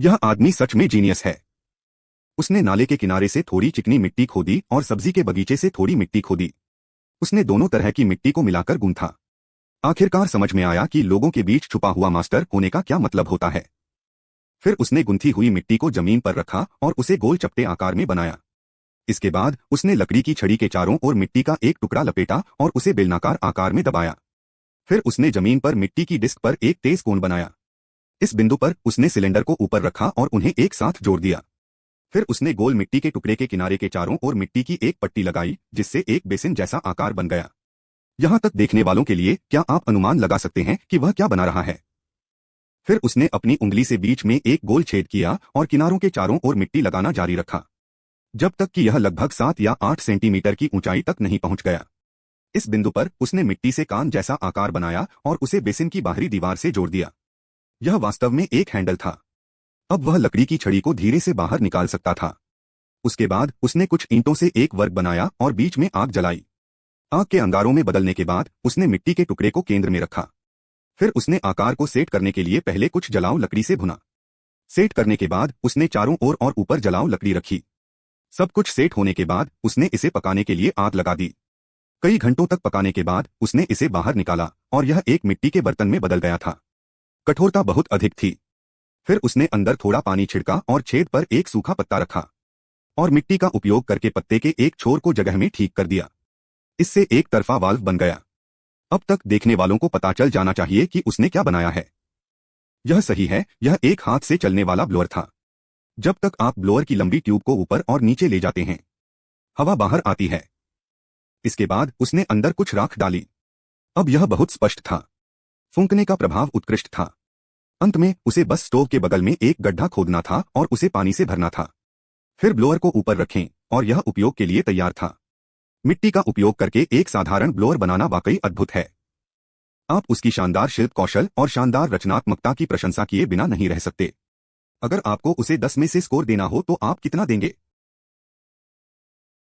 यह आदमी सच में जीनियस है। उसने नाले के किनारे से थोड़ी चिकनी मिट्टी खोदी और सब्जी के बगीचे से थोड़ी मिट्टी खोदी। उसने दोनों तरह की मिट्टी को मिलाकर गूंथा। आखिरकार समझ में आया कि लोगों के बीच छुपा हुआ मास्टर होने का क्या मतलब होता है। फिर उसने गुंथी हुई मिट्टी को जमीन पर रखा और उसे गोल चपटे आकार में बनाया। इसके बाद उसने लकड़ी की छड़ी के चारों ओर मिट्टी का एक टुकड़ा लपेटा और उसे बेलनाकार आकार में दबाया। फिर उसने जमीन पर मिट्टी की डिस्क पर एक तेज कोण बनाया। इस बिंदु पर उसने सिलेंडर को ऊपर रखा और उन्हें एक साथ जोड़ दिया। फिर उसने गोल मिट्टी के टुकड़े के किनारे के चारों ओर मिट्टी की एक पट्टी लगाई, जिससे एक बेसिन जैसा आकार बन गया। यहां तक देखने वालों के लिए क्या आप अनुमान लगा सकते हैं कि वह क्या बना रहा है? फिर उसने अपनी उंगली से बीच में एक गोल छेद किया और किनारों के चारों ओर मिट्टी लगाना जारी रखा, जब तक कि यह लगभग 7 या 8 सेंटीमीटर की ऊंचाई तक नहीं पहुंच गया। इस बिंदु पर उसने मिट्टी से कान जैसा आकार बनाया और उसे बेसिन की बाहरी दीवार से जोड़ दिया। यह वास्तव में एक हैंडल था। अब वह लकड़ी की छड़ी को धीरे से बाहर निकाल सकता था। उसके बाद उसने कुछ ईंटों से एक वर्ग बनाया और बीच में आग जलाई। आग के अंगारों में बदलने के बाद उसने मिट्टी के टुकड़े को केंद्र में रखा। फिर उसने आकार को सेट करने के लिए पहले कुछ जलाऊ लकड़ी से भुना। सेट करने के बाद उसने चारों ओर और ऊपर जलाऊ लकड़ी रखी। सब कुछ सेट होने के बाद उसने इसे पकाने के लिए आग लगा दी। कई घंटों तक पकाने के बाद उसने इसे बाहर निकाला और यह एक मिट्टी के बर्तन में बदल गया था। कठोरता बहुत अधिक थी। फिर उसने अंदर थोड़ा पानी छिड़का और छेद पर एक सूखा पत्ता रखा और मिट्टी का उपयोग करके पत्ते के एक छोर को जगह में ठीक कर दिया। इससे एक तरफा वाल्व बन गया। अब तक देखने वालों को पता चल जाना चाहिए कि उसने क्या बनाया है। यह सही है, यह एक हाथ से चलने वाला ब्लोअर था। जब तक आप ब्लोअर की लंबी ट्यूब को ऊपर और नीचे ले जाते हैं, हवा बाहर आती है। इसके बाद उसने अंदर कुछ राख डाली। अब यह बहुत स्पष्ट था। फूंकने का प्रभाव उत्कृष्ट था। अंत में उसे बस स्टोव के बगल में एक गड्ढा खोदना था और उसे पानी से भरना था। फिर ब्लोअर को ऊपर रखें और यह उपयोग के लिए तैयार था। मिट्टी का उपयोग करके एक साधारण ब्लोअर बनाना वाकई अद्भुत है। आप उसकी शानदार शिल्प कौशल और शानदार रचनात्मकता की प्रशंसा किए बिना नहीं रह सकते। अगर आपको उसे 10 में से स्कोर देना हो तो आप कितना देंगे?